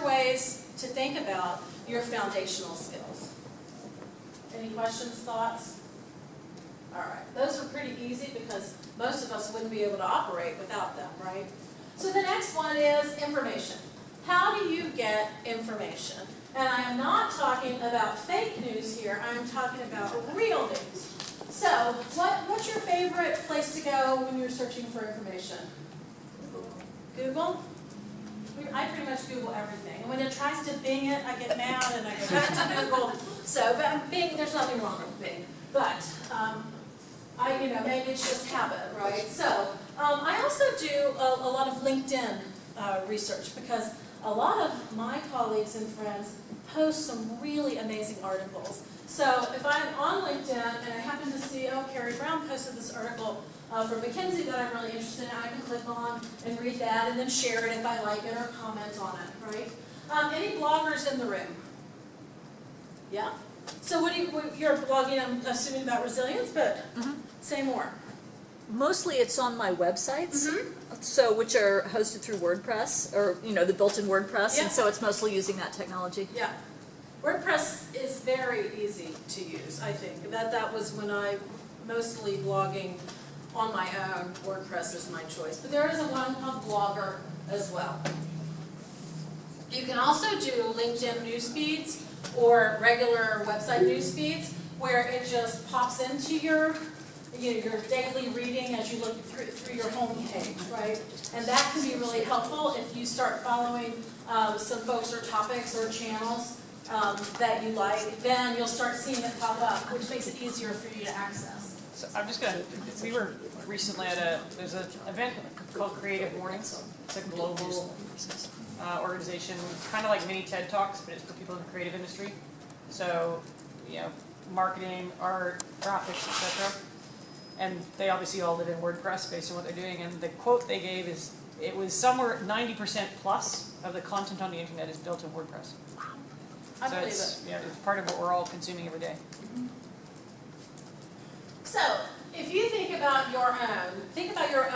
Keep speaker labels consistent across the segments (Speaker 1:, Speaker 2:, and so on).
Speaker 1: ways to think about your foundational skills. Any questions, thoughts? All right, those are pretty easy because most of us wouldn't be able to operate without them, right? So the next one is information. How do you get information? And I am not talking about fake news here, I'm talking about real news. So, what's your favorite place to go when you're searching for information? Google? I pretty much Google everything. And when it tries to Bing it, I get mad and I go back to Google. So, but Bing, there's nothing wrong with Bing. But, maybe it's just habit, right? So, I also do a lot of LinkedIn research because a lot of my colleagues and friends post some really amazing articles. So if I'm on LinkedIn and I happen to see, oh, Carrie Brown posted this article from McKinsey that I'm really interested in, I can click on and read that and then share it if I like it or comment on it, right? Any bloggers in the room? Yeah? So you're blogging, I'm assuming, about resilience, but say more.
Speaker 2: Mostly it's on my websites,
Speaker 1: Mm-hmm.
Speaker 2: which are hosted through WordPress, or the built-in WordPress,
Speaker 1: Yeah.
Speaker 2: and so it's mostly using that technology.
Speaker 1: Yeah. WordPress is very easy to use, I think. That was when I mostly blogging on my own. WordPress is my choice. But there is a one called Blogger as well. You can also do LinkedIn news feeds or regular website news feeds where it just pops into your daily reading as you look through your home page, right? And that can be really helpful if you start following some folks or topics or channels that you like. Then you'll start seeing it pop up, which makes it easier for you to access.
Speaker 3: So I'm just gonna. We were recently at there's an event called Creative Mornings. It's a global organization, kind of like mini TED Talks, but it's for people in the creative industry. So, marketing, art, graphics, etc. And they obviously all live in WordPress based on what they're doing. And the quote they gave is, it was somewhere 90% plus of the content on the internet is built in WordPress.
Speaker 1: I
Speaker 3: So
Speaker 1: believe
Speaker 3: it's,
Speaker 1: it.
Speaker 3: it's part of what we're all consuming every day.
Speaker 1: So, if you think about your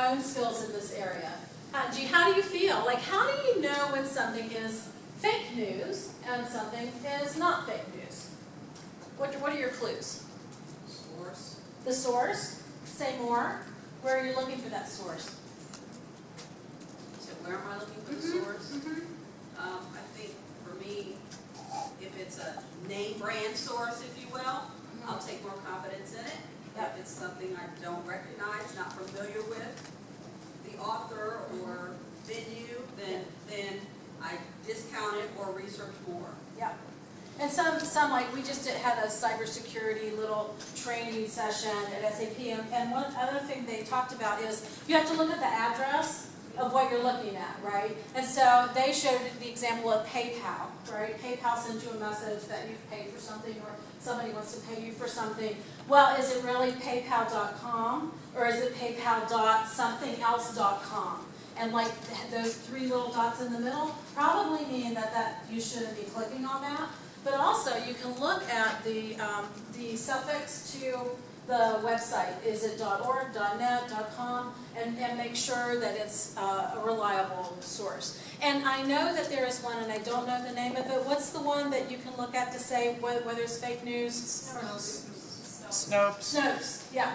Speaker 1: own skills in this area. How do you feel? Like, how do you know when something is fake news and something is not fake news? What are your clues?
Speaker 4: Source.
Speaker 1: The source? Say more. Where are you looking for that source?
Speaker 4: So where am I looking for the source? I think for me, if it's a name brand source, if you will, I'll take more confidence in it.
Speaker 1: Yep.
Speaker 4: If it's something I don't recognize, not familiar with, the author or venue, then I discount it or research more.
Speaker 1: Yeah. And some like we just had a cybersecurity little training session at SAP, and one other thing they talked about is you have to look at the address of what you're looking at, right? And so they showed the example of PayPal, right? PayPal sends you a message that you've paid for something or somebody wants to pay you for something. Well, is it really PayPal.com or is it PayPal.somethingelse.com? And like those three little dots in the middle probably mean that you shouldn't be clicking on that. But also you can look at the suffix to the website. Is it .org, .net, .com, and make sure that it's a reliable source. And I know that there is one, and I don't know the name of it. What's the one that you can look at to say whether it's fake news?
Speaker 3: Snopes.
Speaker 1: Snopes, yeah.